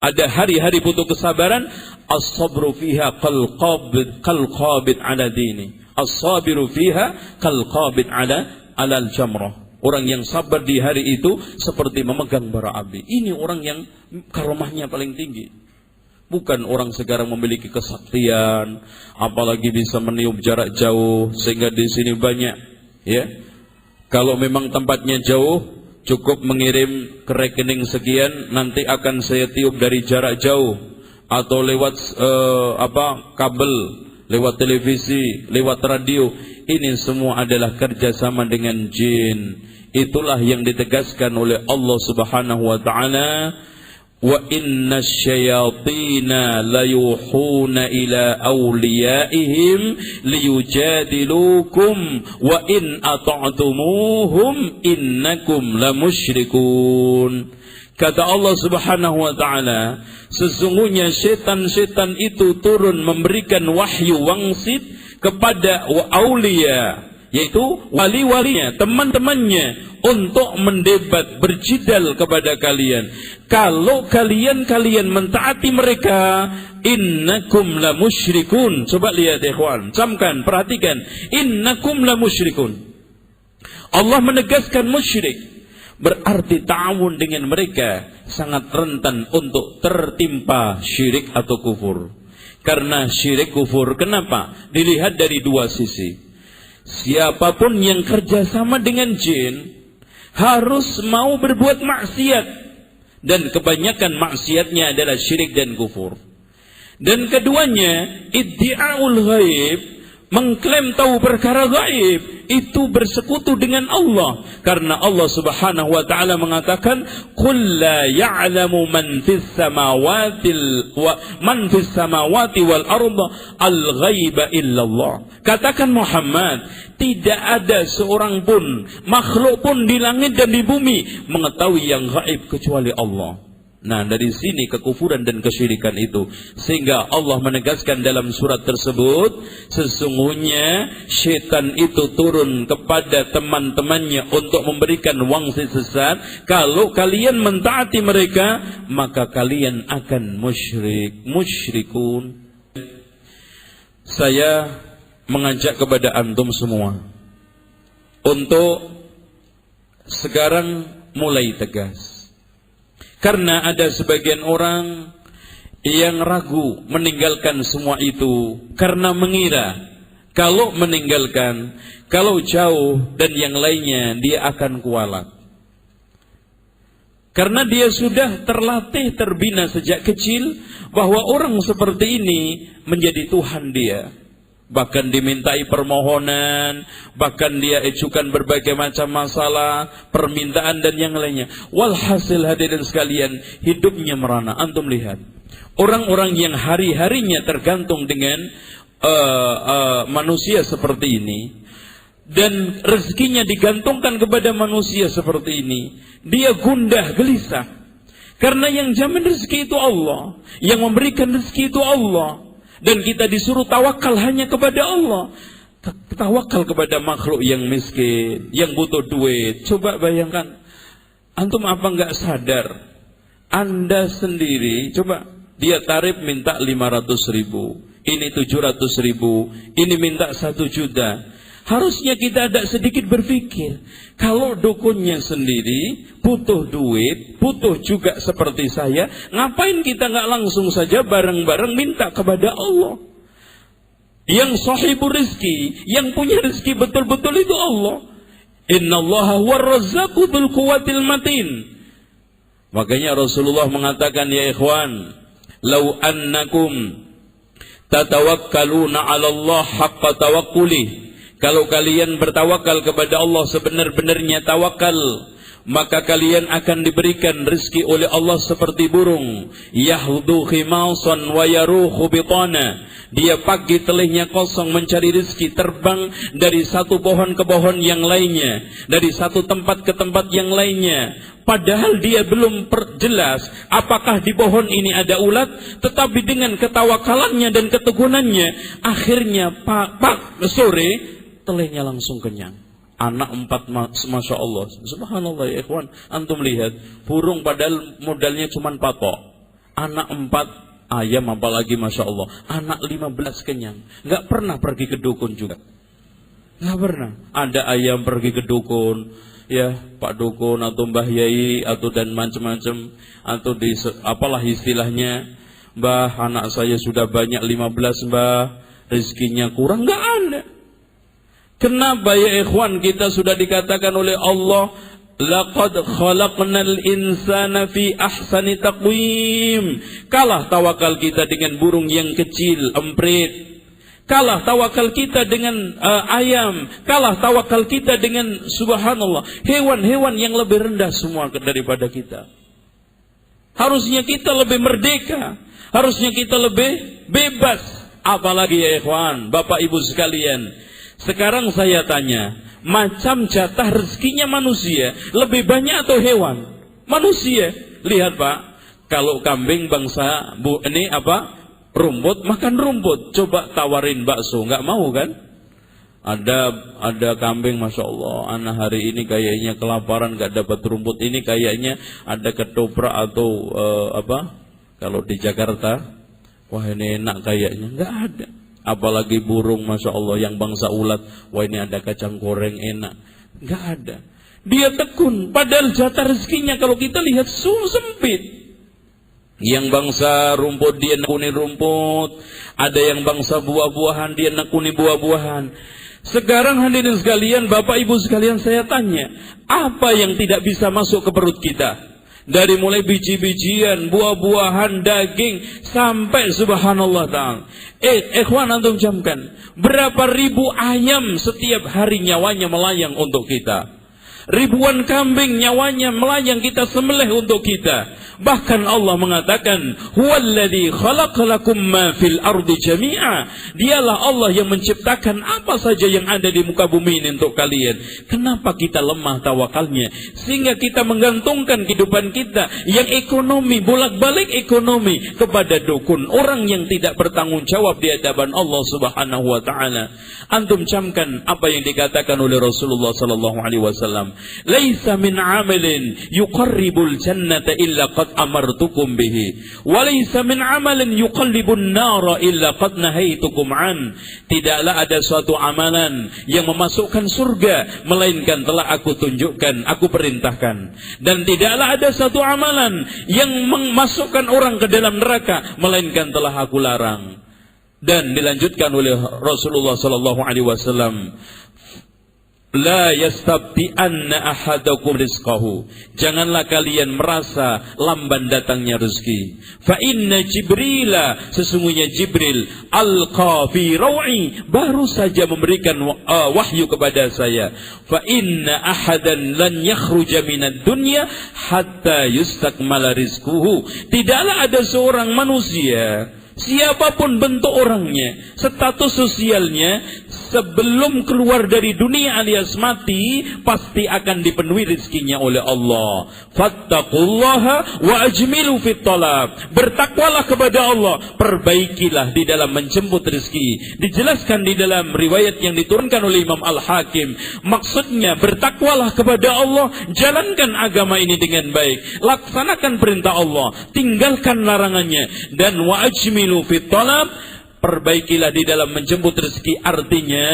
Ada hari-hari butuh kesabaran. As-sabru fiha qalqabid ala dini. As-sabiru fiha qalqabid ala al-jamrah. Orang yang sabar di hari itu seperti memegang bara api. Ini orang yang karomahnya paling tinggi. Bukan orang sekarang memiliki kesaktian, apalagi bisa meniup jarak jauh, sehingga di sini banyak. Ya, kalau memang tempatnya jauh, cukup mengirim ke rekening sekian, nanti akan saya tiup dari jarak jauh, atau lewat kabel, lewat televisi, lewat radio. Ini semua adalah kerjasama dengan jin. Itulah yang ditegaskan oleh Allah Subhanahu wa ta'ala, wa inna syayatina layuhuna ila awliyaihim liyujadilukum wa in ata'tumuhum innakum lamusyrikun. Kata Allah Subhanahu wa ta'ala, sesungguhnya setan-setan itu turun memberikan wahyu wangsit kepada aulia, yaitu wali-walinya, teman-temannya, untuk mendebat, berjidal kepada kalian. Kalau kalian mentaati mereka, innakum la musyrikun. Coba lihat ikhwan, camkan, perhatikan, innakum la musyrikun. Allah menegaskan musyrik, berarti ta'awun dengan mereka sangat rentan untuk tertimpa syirik atau kufur. Karena syirik kufur, kenapa? Dilihat dari dua sisi. Siapapun yang kerjasama dengan jin harus mau berbuat maksiat, dan kebanyakan maksiatnya adalah syirik dan kufur. Dan keduanya, iddi'aul ghaib, mengklaim tahu perkara gaib, itu bersekutu dengan Allah. Karena Allah Subhanahu wa ta'ala mengatakan, qul la ya'lamu man fis samawati wal arda al ghaiba illallah. Katakan Muhammad, tidak ada seorang pun, makhluk pun di langit dan di bumi mengetahui yang gaib kecuali Allah. Nah, dari sini kekufuran dan kesyirikan itu. Sehingga Allah menegaskan dalam surat tersebut, sesungguhnya syaitan itu turun kepada teman-temannya untuk memberikan wangsit sesat. Kalau kalian mentaati mereka, maka kalian akan musyrikun. Saya mengajak kepada antum semua untuk sekarang mulai tegas. Karena ada sebagian orang yang ragu meninggalkan semua itu karena mengira kalau meninggalkan, kalau jauh dan yang lainnya dia akan kualat. Karena dia sudah terlatih, terbina sejak kecil bahwa orang seperti ini menjadi Tuhan dia. Bahkan dimintai permohonan, bahkan dia ajukan berbagai macam masalah, permintaan dan yang lainnya. Walhasil hadirin sekalian, hidupnya merana. Antum lihat, orang-orang yang hari-harinya tergantung dengan manusia seperti ini, dan rezekinya digantungkan kepada manusia seperti ini, dia gundah gelisah. Karena yang jamin rezeki itu Allah, yang memberikan rezeki itu Allah. Dan kita disuruh tawakal hanya kepada Allah. Tawakal kepada makhluk yang miskin, yang butuh duit. Coba bayangkan, antum apa enggak sadar, Anda sendiri, coba dia tarif minta 500.000, ini 700.000, ini minta 1 juta. Harusnya kita ada sedikit berpikir, kalau dukunnya sendiri butuh duit, butuh juga seperti saya, ngapain kita nggak langsung saja bareng-bareng minta kepada Allah? Yang sahibur rizki, yang punya rizki betul-betul itu Allah. Innallaha huwar-razzaqu dzul quwwatil matin. Makanya Rasulullah mengatakan, ya ikhwan, lau annakum tatawakkaluna 'ala Allah haqqa tawakkuli. Kalau kalian bertawakal kepada Allah sebenar-benarnya tawakal, maka kalian akan diberikan rezeki oleh Allah seperti burung. Yahdu khimasan wa yaruhu bitana. Dia pagi telihnya kosong mencari rezeki, terbang dari satu pohon ke pohon yang lainnya, dari satu tempat ke tempat yang lainnya. Padahal dia belum jelas apakah di pohon ini ada ulat, tetapi dengan ketawakalannya dan ketegunannya, akhirnya sore telihnya langsung kenyang. Anak 4, Masya Allah, subhanallah ya ikhwan. Antum lihat, burung padahal modalnya cuma patok, Anak 4 ayam apalagi Masya Allah. Anak 15 kenyang. Nggak pernah pergi ke dukun juga. Nggak pernah. Ada ayam pergi ke dukun, ya Pak Dukun atau Mbah Yai atau dan macam-macam, atau di apalah istilahnya, Mbah anak saya sudah banyak 15 Mbah, rezekinya kurang. Nggak ada. Kenapa ya ikhwan? Kita sudah dikatakan oleh Allah, laqad khalaqnal insana fi ahsani taqwim. Kalah tawakal kita dengan burung yang kecil, emprit. Kalah tawakal kita dengan ayam. Kalah tawakal kita dengan subhanallah, hewan-hewan yang lebih rendah semua daripada kita. Harusnya kita lebih merdeka. Harusnya kita lebih bebas. Apalagi ya ikhwan, Bapak Ibu sekalian. Sekarang saya tanya, macam jatah rezekinya manusia lebih banyak atau hewan? Manusia. Lihat Pak, kalau kambing bangsa ini apa? Rumput, makan rumput. Coba tawarin bakso, nggak mau kan? Ada kambing, Masya Allah, anak hari ini kayaknya kelaparan, nggak dapat rumput. Ini kayaknya ada ketoprak atau apa? Kalau di Jakarta, wah ini enak kayaknya. Nggak ada. Apalagi burung, Masya Allah, yang bangsa ulat, wah ini ada kacang goreng enak. Nggak ada. Dia tekun, padahal jatah rezekinya kalau kita lihat sempit. Yang bangsa rumput dia nekuni rumput, ada yang bangsa buah-buahan dia nekuni buah-buahan. Sekarang hadirin sekalian, Bapak Ibu sekalian, saya tanya, apa yang tidak bisa masuk ke perut kita? Dari mulai biji-bijian, buah-buahan, daging, sampai subhanallah ta'ala. Ikhwan antum camkan, berapa ribu ayam setiap hari nyawanya melayang untuk kita. Ribuan kambing nyawanya melayang kita sembelih untuk kita. Bahkan Allah mengatakan, huwallazi khalaqalakum ma fil ardi jami'a. Dialah Allah yang menciptakan apa saja yang ada di muka bumi ini untuk kalian. Kenapa kita lemah tawakalnya? Sehingga kita menggantungkan kehidupan kita yang ekonomi, bolak-balik ekonomi, kepada dukun, orang yang tidak bertanggung jawab di hadapan Allah Subhanahu wa taala. Antum camkan apa yang dikatakan oleh Rasulullah sallallahu alaihi wasallam, laisa min 'amalin yuqarribul jannata illa qad amartukum bihi wa laysa min 'amalin yuqallibun nara illa qad nahaitukum an. Tidaklah ada suatu amalan yang memasukkan surga melainkan telah aku tunjukkan, aku perintahkan. Dan tidaklah ada satu amalan yang memasukkan orang ke dalam neraka melainkan telah aku larang. Dan dilanjutkan oleh Rasulullah sallallahu alaihi wasallam, la yastabti'anna ahadakum rizqahu. Janganlah kalian merasa lamban datangnya rezeki. Fa inna Jibrila, sesungguhnya Jibril, alqa fi raw'i, baru saja memberikan wahyu kepada saya. Fa inna ahadan lan yakhruja minad dunya hatta yustakmala rizquhu. Tidaklah ada seorang manusia, siapapun bentuk orangnya, status sosialnya, sebelum keluar dari dunia alias mati, pasti akan dipenuhi rezekinya oleh Allah. Fattaqullaha wa ajmilu fit talab. Bertakwalah kepada Allah, perbaikilah di dalam menjemput rezeki. Dijelaskan di dalam riwayat yang diturunkan oleh Imam Al-Hakim. Maksudnya bertakwalah kepada Allah, jalankan agama ini dengan baik, laksanakan perintah Allah, tinggalkan larangannya, dan wa ajmilu fit talab, perbaikilah di dalam menjemput rezeki. Artinya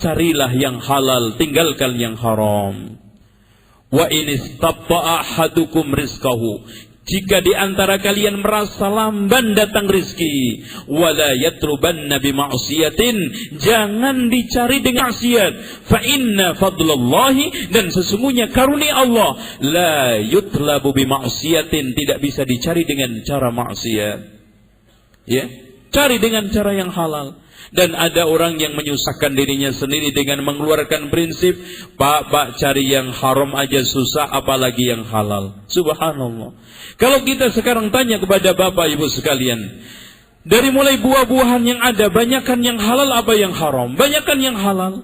carilah yang halal, tinggalkan yang haram. Wa in istatta'a ahadukum rizqahu, jika di antara kalian merasa lamban datang rezeki, wala yatlubanna bi ma'siyatin, jangan dicari dengan maksiat. Fa inna fadlallahi, dan sesungguhnya karunia Allah, la yutlabu bi ma'siyatin, tidak bisa dicari dengan cara maksiat. Ya, cari dengan cara yang halal. Dan ada orang yang menyusahkan dirinya sendiri dengan mengeluarkan prinsip, Pak, cari yang haram aja susah, apalagi yang halal. Subhanallah. Kalau kita sekarang tanya kepada Bapak Ibu sekalian, dari mulai buah-buahan yang ada, banyakkan yang halal apa yang haram? Banyakkan yang halal.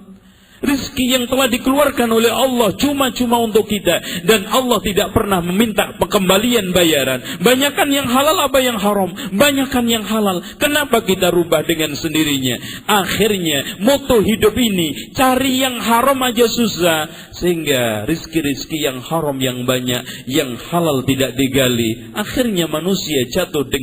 Rizki yang telah dikeluarkan oleh Allah cuma-cuma untuk kita. Dan Allah tidak pernah meminta pengembalian bayaran. Banyakan yang halal apa yang haram? Banyakan yang halal. Kenapa kita rubah dengan sendirinya? Akhirnya moto hidup ini, cari yang haram aja susah. Sehingga rizki-rizki yang haram yang banyak, yang halal tidak digali. Akhirnya manusia jatuh dengan